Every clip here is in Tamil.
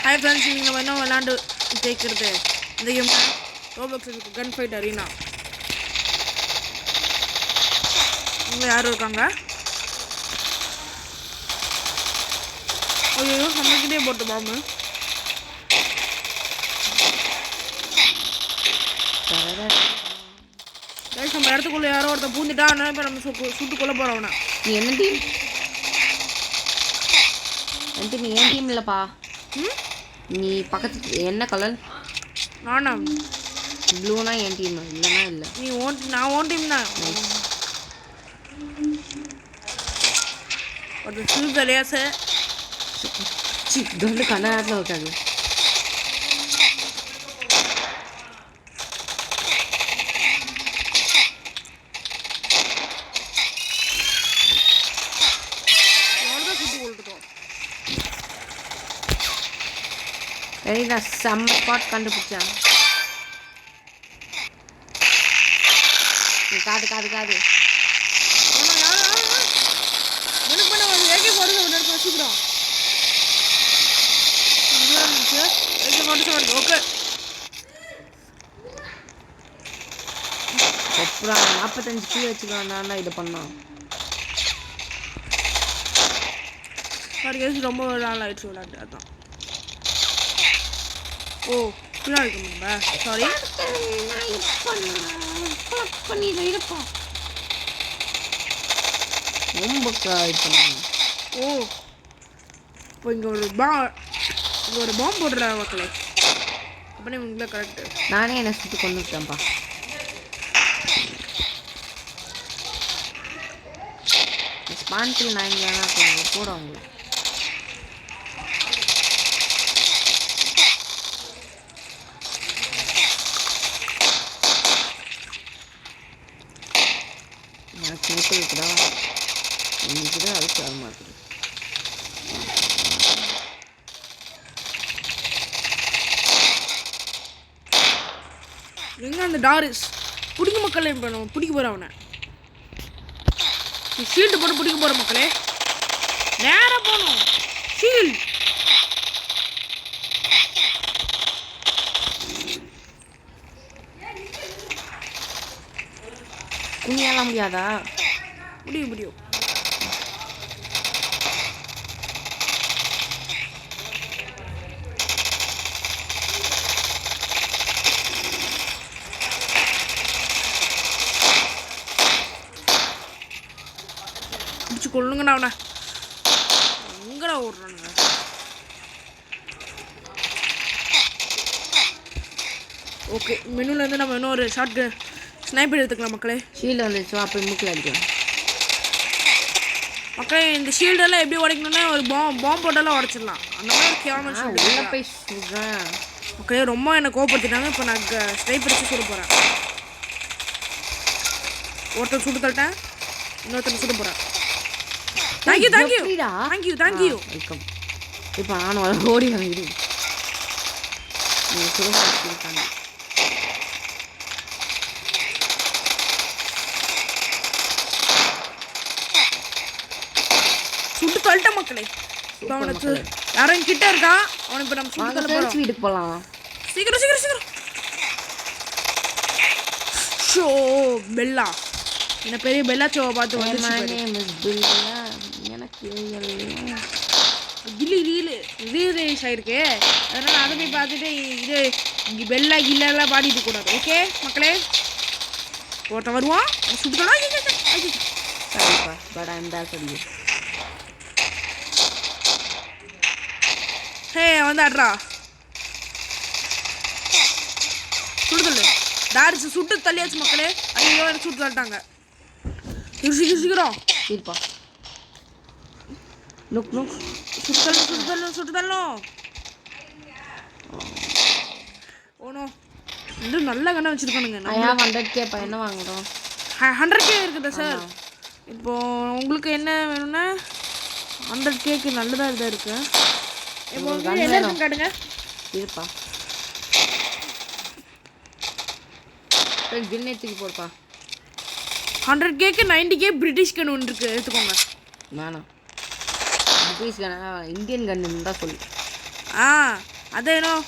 ஹாய் ஃப்ரெண்ட்ஸ், நீங்கள் நம்ம என்ன விளாண்டு ஜெயிக்கிறது இந்த game Roblox gun fight arena. இங்கே யாரும் இருக்காங்க? ஐயோ, நம்மக்கிட்டே போட்டு பாம்பு. நம்ம இடத்துக்குள்ள யாரோ ஒருத்தன் பூந்துட்டா இப்போ நம்ம சுட்டு கொள்ள போகிறோம் அவனை. நீ என்ன டீம்? நீ ஏன் டீம் இல்லைப்பா. நீ பக்கத்து என்ன கலர்? நானா ப்ளூனா என் டீம், இல்லைனா இல்லை. நீ நான் ஓன் டீம் தான். ஒரு சிறு தலையாசை கல்லு கண்ண நேரத்தில் வைக்காது. நான் செம்ம ஸ்பாட் கண்டுபிடிச்சேன். காது காது காது அப்புறம் 45 கிலோ வச்சுக்கலாம். இதை பண்ணோம். ரொம்ப நாள் ஆயிடுச்சு விளையாட்டு. அதான் ஓ பின்னாடி இருக்குங்களா? சாரி பண்ணிடுப்பா. ரொம்ப ஓ இப்போ இங்கே ஒரு பாம்பு போடுற மக்களே. அப்படி உங்களை கரெக்டு. நானே என்னை சுற்றி கொண்டு விட்டேன்ப்பா. ஸ்பான்கில் நான் இங்கே போட அவங்கள ஸ்னேப்பில் இருக்குதா? இன்னைக்கு தான் அதுக்கு வர மாட்டேங்குது. எங்கே அந்த டாரிஸ் பிடிக்க மக்களே? இப்போ நம்ம பிடிக்க போகிற அவனை ஷீல்டு போட்டு பிடிக்க போகிற மக்களே. நேராக போகணும். ஷீல்டு குனியாலாம் முடியாதா? முடியும். பிடிச்சி கொள்ளுங்கண்ணா அவனை. எங்கடா ஓடுறானுங்க? ஓகே, மெனுலேருந்து நம்ம இன்னொரு ஷார்ட் ஸ்னைப்பர் எடுத்துக்கலாம் மக்களே. ஷீல்டு வந்துச்சு, அப்போ மூக்கில் அடிக்கலாம் மக்களே. இந்த ஷீல்டெல்லாம் எப்படி உடைக்கணும்னா ஒரு பாம்பு போட்டெல்லாம் உடைச்சிடலாம். அந்த மாதிரி கேவலமான ஷீல்டு போய் சொல்கிறேன் மக்களே. ரொம்ப என்னை கோவப்படுத்திட்டாங்க. இப்போ நான் ஸ்னைப்பர் வச்சு சுட போகிறேன். ஒருத்தன் சுட்டு தட்டேன், இன்னொருத்தன் சுட போகிறேன். தேங்க்யூ. இப்போ நானும் ஓடி வாங்கிடு. நீங்கள் சுட சுட்டு தள்ளிட்ட மக்களே. இப்போ அவனுக்கு யாரும் கிட்ட இருக்கான். அவனை இப்போ நம்ம சுட்டு தள்ள போகிறோம். வீட்டுக்கு போகலாம். சீக்கிரம். ஷோ பெல்லா, என்ன பெரிய பெல்லா ஷோவை பார்த்து வந்து எனக்கு ரீரேஸ் ஆயிருக்கு. அதனால் அதை போய் பார்த்துட்டு இது பெல்லா கில்லெல்லாம் பாடிட்டு கூடாது. ஓகே மக்களே, ஒருத்தன் வருவான் சுட்டுக்கலாம். சரிப்பா, but I'm back for you. Hey வந்தாடுறா. சுடுதல் டாரிஸ் சுட்டு தள்ளியாச்சு மக்களே. ஐயோ எனக்கு சுட்டு தள்ளிட்டாங்க. சீக்கிரம் இருப்பா. லுக் சுட்டு தள்ளும். ஓனோ, இன்னும் நல்ல கண்ணை வச்சுருக்கானுங்க. 100K என்ன வாங்குறோம்? 100K இருக்குதா சார்? இப்போ உங்களுக்கு என்ன வேணும்னா 100Kக்கு நல்லதாக இதாக இருக்கு. இப்போ எல்லாருக்கும் காட்டுங்க. இருப்பா, கிண்ணத்துக்கு போடுப்பா. 100Kக்கு 90K பிரிட்டிஷ் கன் ஒன்று இருக்குது, எடுத்துக்கோங்க. வேணாம், பிரிட்டிஷ் கன் இந்தியன் கன்னு தான் சொல்லு. அதான் இன்னும்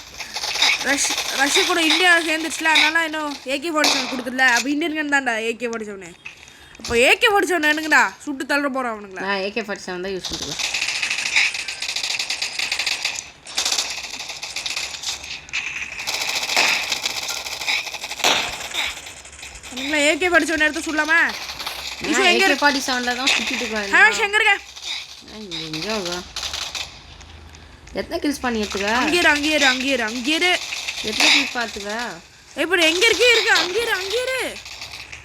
ரஷ்யா கூட இந்தியா சேர்ந்துச்சுல, அதனால இன்னும் AK-47 கொடுக்குதுல. அப்போ இந்தியன் கன் தான்டா AK-47. அப்போ AK-47 என்னங்கடா சுட்டு தள்ளுற போகிறான் அவனுங்களா? நான் AK-47 தான் யூஸ் பண்ணுறேன். அவனுங்களா AK-47 எடுத்து சொல்லலாமா? AK-47 தான் சுற்றிட்டு இருக்கேன். ஹேஷ் எங்கே இருக்க? எங்கே எத்தனை கில்ஸ் பண்ணி எடுத்துக்க? அங்கேரு எத்தனை கில்ஸ் பார்த்துக்க? எப்படி எங்கே இருக்கு அங்கேரு.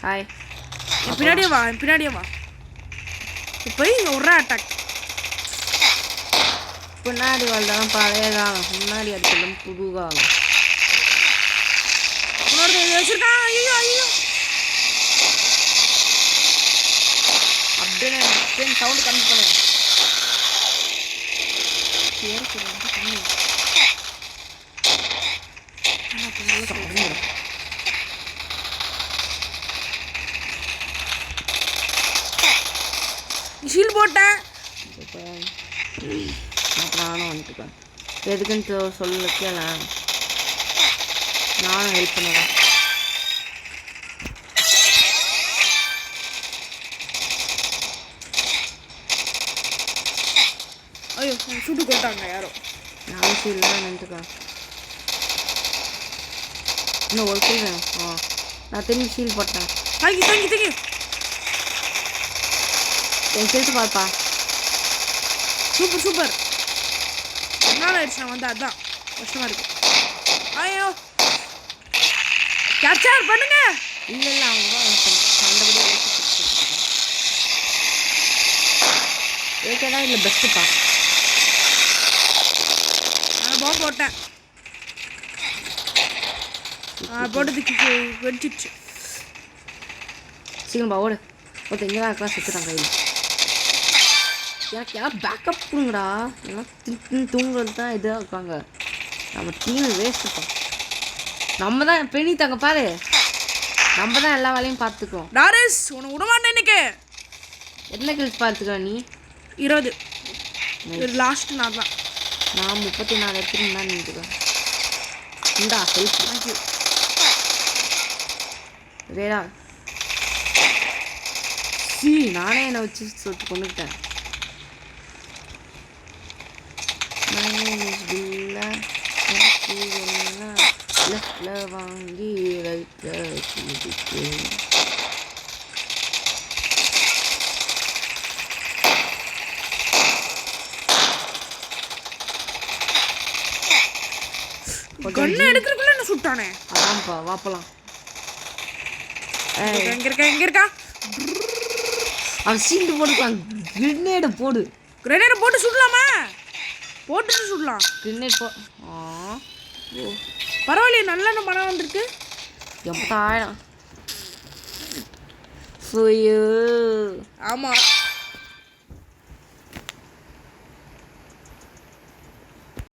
ஹாய், பின்னாடியே வா. இப்போ இங்கே ஒரு அட்டாக். பின்னாடி வாழ்தான் பழைய காலம், முன்னாடி அடிக்கலாம் புது காலம். வச்சிருக்கான். ஐயோ அப்படியே சவுண்டு கம்மி பண்ணுவேன். ஷீல் போட்டேன். அப்புறம் நானும் வந்துட்டுப்பேன். எதுக்குன்னு சொல்ல கேள, நானும் ஹெல்ப் பண்ணுவேன். ஐயோ சுட்டு கொட்டாங்க யாரோ. நானும் ஷீல்லாம் நின்றுக்கேன். இன்னும் ஒரு ஷீல் வேணும். நான் திரும்பி ஷீல் போட்டேன். தேங்க்யூ. என் ஹெல்த் பார்ப்பா. சூப்பர். என்னால் ஆயிடுச்சு நான் வந்து, அதான் கஷ்டமாக இருக்கு. ஐயோ கேப்சர் பண்ணுங்க. இல்லை அவங்க தான் கண்டபடியே ஏகேதான் இல்லை பெஸ்ட்டுப்பா. நான் பாம்பு போட்டேன். போட்டதுக்கு வெடிச்சிடுச்சு. சீக்கிரம்பா ஓடு. ஒருத்தர் இங்கே தான் இருக்கலாம், செத்துட்டான் கையில். எனக்கு யார் பேக்கப் கொடுங்கடா. ஏன்னா திருப்பி தூங்குறது தான் இதாக இருக்காங்க. நம்ம டீம் வேஸ்ட்டுப்பா. நம்ம தான் பெணி தாங்க பாரு, நம்ம தான் எல்லா வேலையும் பார்த்துக்குவோம். டாரிஸ் உன்னை விடமாட்டேன் இன்னைக்கு. எத்தனை கில்ஸ் பார்த்துக்க நீ? 20. லாஸ்ட் நான் தான். நான் 34 எடுத்துட்டு தான் நின்றுக்கேன். இந்தா ஹெல்ப். தேங்க்யூ. ரேடா நானே என்னை வச்சு சொல்லிட்டு கொண்டுக்கிட்டேன். வாங்கி வைக்க கண்ணு எடுக்கிறதுக்குள்ள என்ன சுட்டானே. அதான்ப்பா வாப்பலாம். எங்க இருக்கா? அவன் சீண்டு போட்டுக்கலாம். கிரினேடு போடு. கிரனேட் போட்டு சுடலாமா? போட்டுட்டு சுடலாம். கிரினேட் போ. பரவாயில்லையே, நல்ல மனம் வந்திருக்கு. 80,000 for you. ஆமாம்.